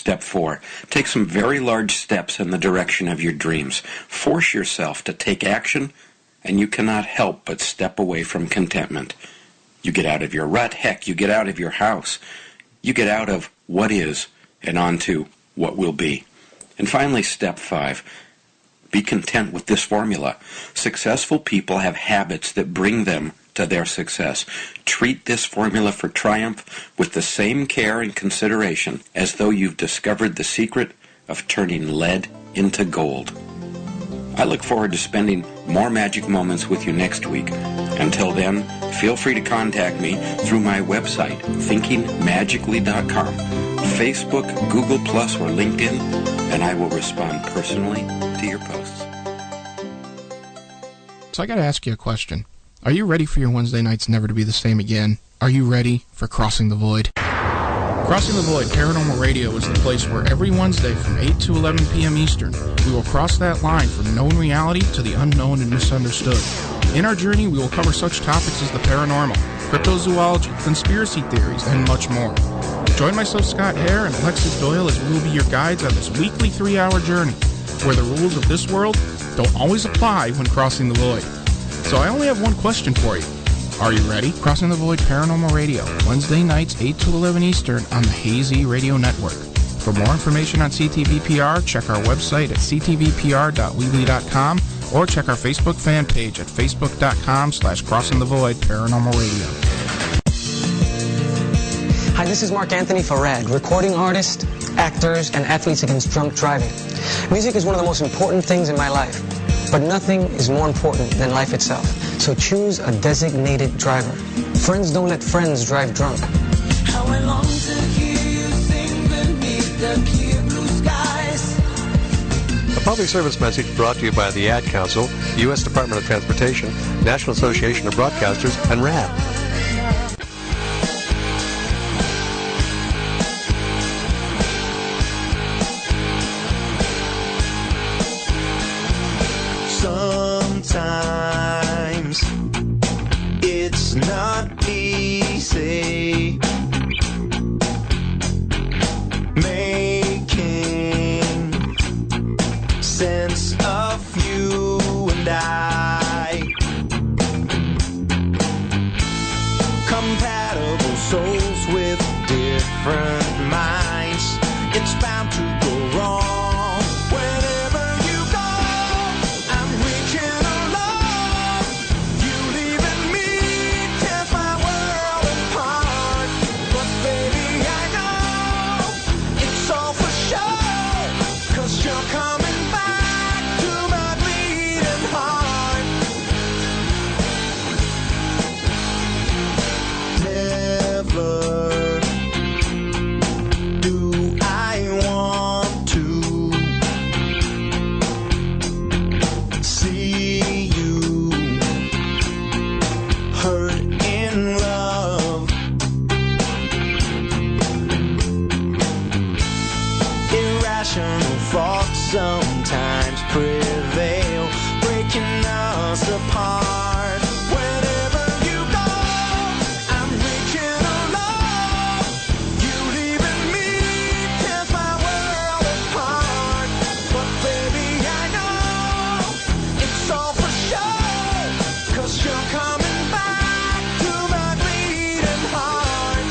Step 4. Take some very large steps in the direction of your dreams. Force yourself to take action, and you cannot help but step away from contentment. You get out of your rut. Heck, you get out of your house. You get out of what is and onto what will be. And finally, Step 5. Be content with this formula. Successful people have habits that bring them to their success. Treat this formula for triumph with the same care and consideration as though you've discovered the secret of turning lead into gold. I look forward to spending more magic moments with you next week. Until then, feel free to contact me through my website, thinkingmagically.com, Facebook, Google+, or LinkedIn, and I will respond personally to your posts. So I got to ask you a question. Are you ready for your Wednesday nights never to be the same again? Are you ready for Crossing the Void? Crossing the Void Paranormal Radio is the place where every Wednesday from 8 to 11 p.m. Eastern, we will cross that line from known reality to the unknown and misunderstood. In our journey, we will cover such topics as the paranormal, cryptozoology, conspiracy theories, and much more. Join myself, Scott Hare, and Alexis Doyle as we will be your guides on this weekly 3-hour journey, where the rules of this world don't always apply when crossing the void. So I only have one question for you. Are you ready? Crossing the Void Paranormal Radio, Wednesday nights 8 to 11 Eastern on the Hazy Radio Network. For more information on CTVPR, check our website at ctvpr.weebly.com or check our Facebook fan page at facebook.com/crossingthevoid paranormal radio. Hi, this is Mark Anthony Farad, recording artist, actors, and athletes against drunk driving. Music is one of the most important things in my life, but nothing is more important than life itself. So choose a designated driver. Friends don't let friends drive drunk. How I long to hear you sing beneath the clear blue skies. A public service message brought to you by the Ad Council, U.S. Department of Transportation, National Association of Broadcasters, and RAD. Sometimes it's not easy making sense of you and I. Compatible souls with different minds. It's bound to go wrong. Sometimes prevail, breaking us apart. Wherever you go, I'm reaching alone. You leaving me tears my world apart. But baby, I know it's all for sure, 'cause you're coming back to my bleeding heart.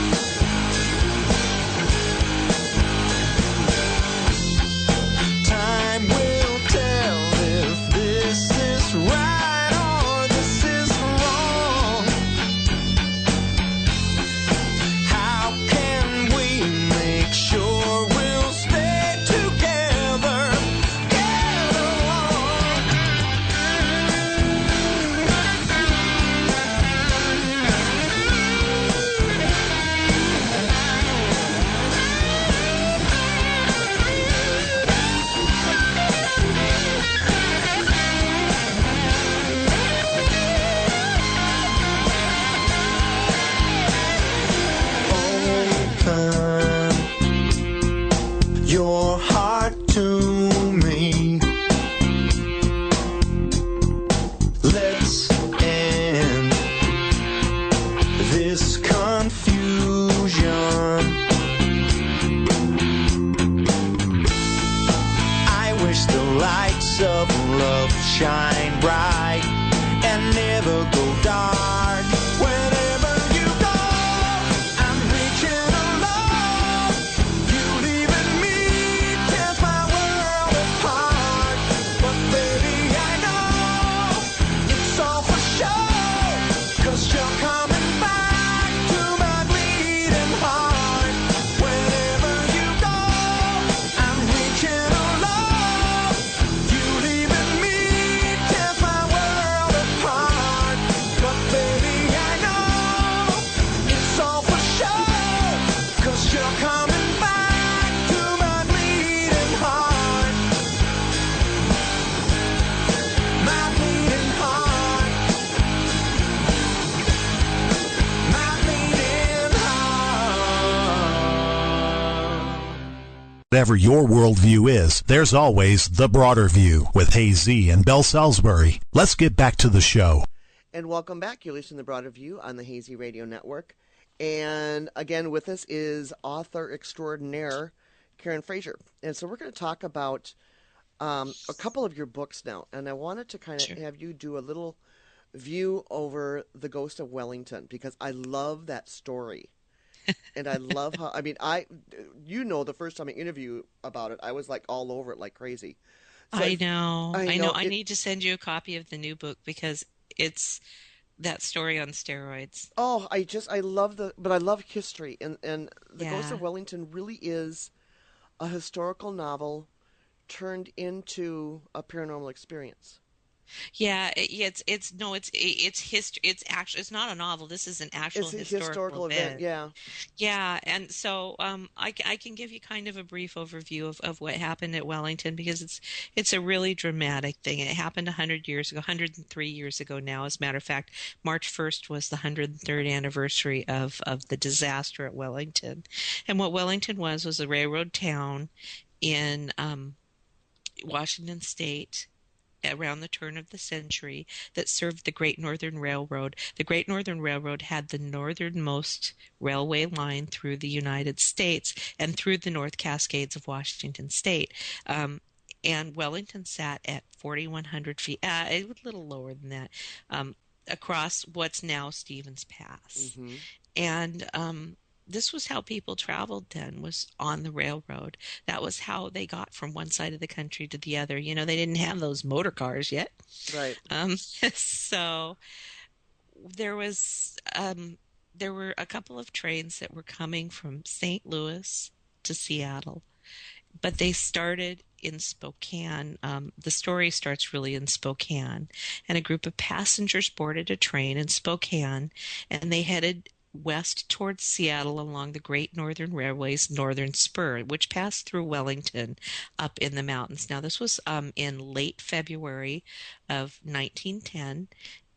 Time will tell if this is right or this is wrong. How can we make sure we'll stay together, get along? Open your heart to me. Let's end this confusion. lights of love shine bright and never go dark. Whenever you go, I'm reaching along. You leaving me tears my world apart. But baby, I know it's all for show, 'cause you're coming back to my bleeding heart. Whenever you go, I'm reaching along. You leaving me tears my world apart. But baby, I know it's all for show, 'cause you're coming back to my bleeding heart. My bleeding heart. My bleeding heart. Whatever your worldview is, there's always the broader view with Hazy and Bell Salisbury. Let's get back to the show. And welcome back. You're listening to The Broader View on the Hazy Radio Network. And again, with us is author extraordinaire Karen Frazier. And so we're going to talk about a couple of your books now. And I wanted to kind of have you do a little view over The Ghost of Wellington, because I love that story. And I love how, I mean, the first time I interviewed about it, I was like all over it like crazy. So I know. I it- need to send you a copy of the new book because it's that story on steroids. Oh, I love but I love history, and The Ghost Yeah. of Wellington really is a historical novel turned into a paranormal experience. Yeah, it's history. It's not a novel. This is an actual It's a historical event, yeah. Yeah, and so I can give you kind of a brief overview of what happened at Wellington, because it's a really dramatic thing. It happened 100 years ago, 103 years ago now. As a matter of fact, March 1st was the 103rd anniversary of the disaster at Wellington. And what Wellington was a railroad town in Washington State around the turn of the century that served the Great Northern Railroad. The Great Northern Railroad had the northernmost railway line through the United States and through the North Cascades of Washington State. And Wellington sat at 4,100 feet, a little lower than that, across what's now Stevens Pass. Mm-hmm. And this was how people traveled then, was on the railroad. That was how they got from one side of the country to the other. You know, they didn't have those motor cars yet. Right. So there were a couple of trains that were coming from St. Louis to Seattle, but they started in Spokane. The story starts really in Spokane, and a group of passengers boarded a train in Spokane, and they headed west towards Seattle along the Great Northern Railway's northern spur, which passed through Wellington up in the mountains. Now, this was in late February of 1910,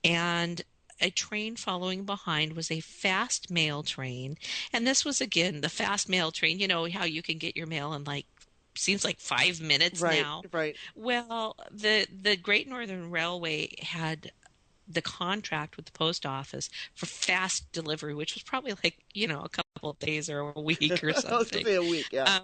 and a train following behind was a fast mail train. And this was, again, the fast mail train. You know how you can get your mail in seems like 5 minutes now. Right. Well, the Great Northern Railway had the contract with the post office for fast delivery, which was probably a couple of days or a week or something. I was going to say a week, yeah.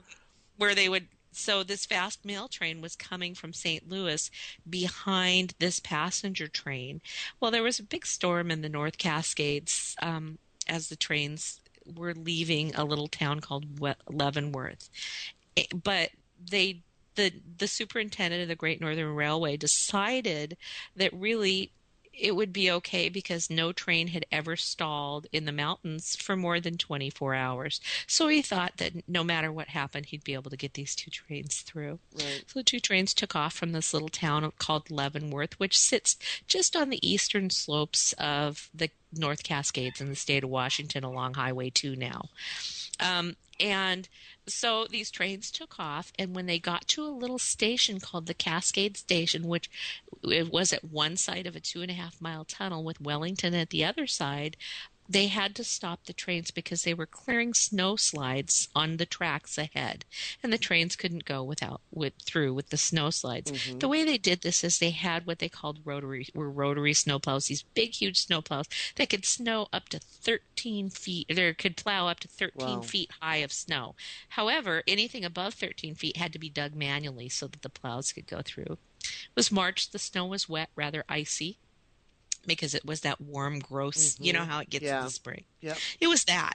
So this fast mail train was coming from St. Louis behind this passenger train. Well, there was a big storm in the North Cascades as the trains were leaving a little town called Leavenworth. But the superintendent of the Great Northern Railway decided that really it would be okay because no train had ever stalled in the mountains for more than 24 hours. So he thought that no matter what happened, he'd be able to get these two trains through. Right. So the two trains took off from this little town called Leavenworth, which sits just on the eastern slopes of the North Cascades in the state of Washington along Highway 2 now. And so these trains took off, and when they got to a little station called the Cascade Station, which it was at one side of a 2.5-mile tunnel with Wellington at the other side, they had to stop the trains because they were clearing snow slides on the tracks ahead, and the trains couldn't go through with the snow slides. The way they did this is they had what they called rotary snowplows, these big, huge snowplows that could snow up to 13 feet, or could plow up to 13 Wow. feet high of snow. However, anything above 13 feet had to be dug manually so that the plows could go through. It was March. The snow was wet, rather icy, because it was that warm, gross, you know how it gets in Yeah. the spring. Yep. It was that.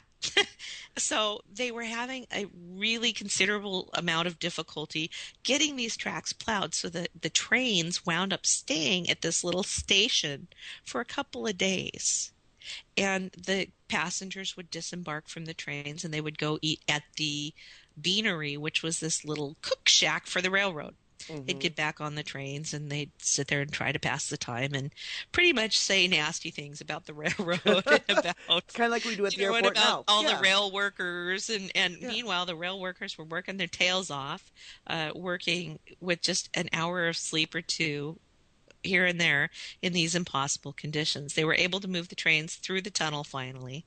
So they were having a really considerable amount of difficulty getting these tracks plowed, so that the trains wound up staying at this little station for a couple of days. And the passengers would disembark from the trains and they would go eat at the beanery, which was this little cook shack for the railroad. They'd get back on the trains and they'd sit there and try to pass the time and pretty much say nasty things about the railroad and about Kind of like we do at the and airport about now. all Yeah. the rail workers. And meanwhile, the rail workers were working their tails off, working with just an hour of sleep or two here and there in these impossible conditions. They were able to move the trains through the tunnel finally.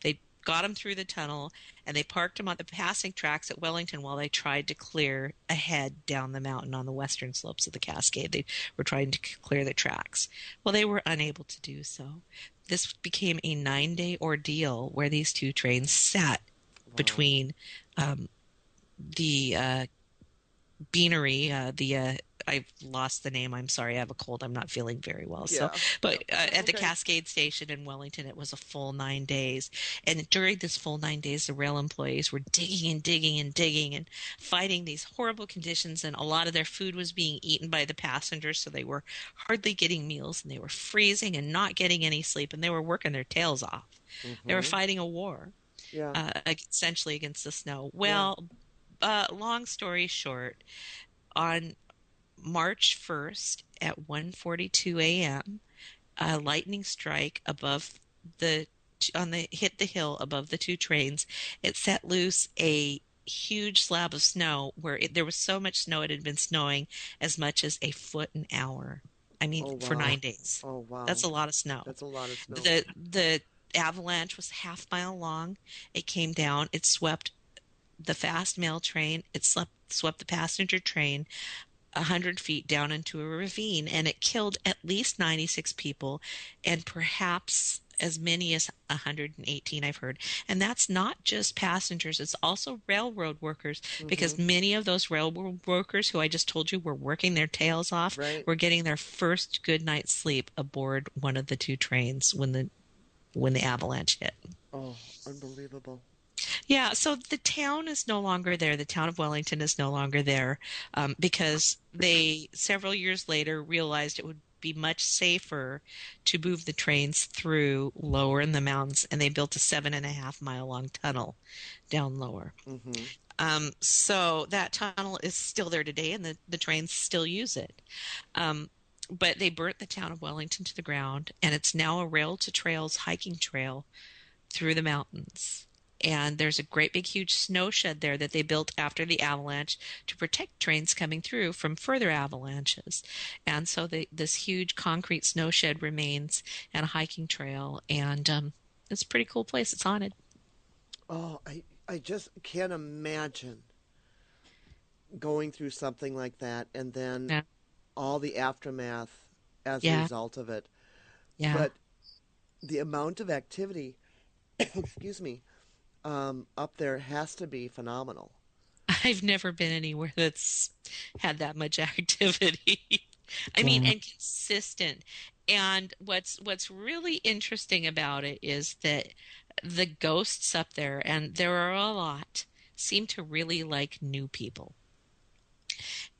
They got them through the tunnel, and they parked them on the passing tracks at Wellington while they tried to clear ahead down the mountain on the western slopes of the Cascade. They were trying to clear the tracks. Well, they were unable to do so. This became a 9-day ordeal where these two trains sat between the beanery, I've lost the name. I'm sorry. I have a cold. I'm not feeling very well. Yeah. At the Cascade Station in Wellington, it was a full 9 days. And during this full 9 days, the rail employees were digging and digging and digging and fighting these horrible conditions. And a lot of their food was being eaten by the passengers, so they were hardly getting meals, and they were freezing and not getting any sleep, and they were working their tails off. They were fighting a war, essentially against the snow. Well, long story short, on March 1st at 1:42 a.m., a lightning strike hit the hill above the two trains. It set loose a huge slab of snow where there was so much snow it had been snowing as much as a foot an hour. I mean, for 9 days. Oh, wow. That's a lot of snow. That's a lot of snow. The avalanche was half-mile long. It came down. It swept the fast mail train. It swept the passenger train 100 feet down into a ravine, and it killed at least 96 people and perhaps as many as 118, I've heard. And that's not just passengers, it's also railroad workers, because many of those railroad workers who I just told you were working their tails off were getting their first good night's sleep aboard one of the two trains when the avalanche hit. Oh, unbelievable. Yeah, so the town is no longer there. The town of Wellington is no longer there because they, several years later, realized it would be much safer to move the trains through lower in the mountains, and they built a 7.5-mile-long tunnel down lower. So that tunnel is still there today, and the trains still use it. But they burnt the town of Wellington to the ground, and it's now a rail-to-trails hiking trail through the mountains. And there's a great big huge snow shed there that they built after the avalanche to protect trains coming through from further avalanches. And so this huge concrete snow shed remains, and a hiking trail, and it's a pretty cool place. It's haunted. Oh, I just can't imagine going through something like that and then all the aftermath as a result of it. Yeah. But the amount of activity, excuse me, up there has to be phenomenal. I've never been anywhere that's had that much activity. I mean, and consistent. And what's really interesting about it is that the ghosts up there, and there are a lot, seem to really like new people.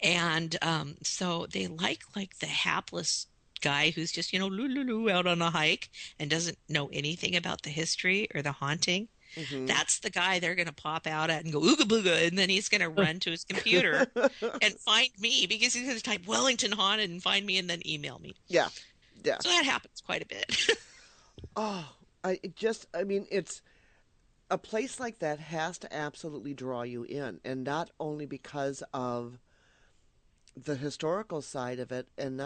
And so they like the hapless guy who's just, loo out on a hike and doesn't know anything about the history or the haunting. That's the guy they're going to pop out at and go ooga booga, and then he's going to run to his computer and find me because he's going to type Wellington haunted and find me and then email me. Yeah. So that happens quite a bit. It's a place like that has to absolutely draw you in, and not only because of the historical side of it, and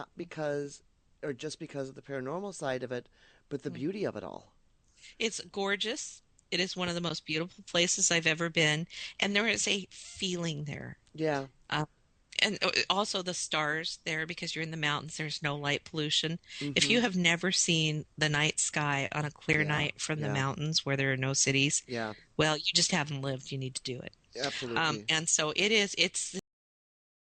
just because of the paranormal side of it, but the beauty of it all. It's gorgeous. It is one of the most beautiful places I've ever been, and there is a feeling there. Yeah. And also the stars there, because you're in the mountains, there's no light pollution. If Mm-hmm. you have never seen the night sky on a clear night from the mountains where there are no cities, well, you just haven't lived. You need to do it. Absolutely. And so it's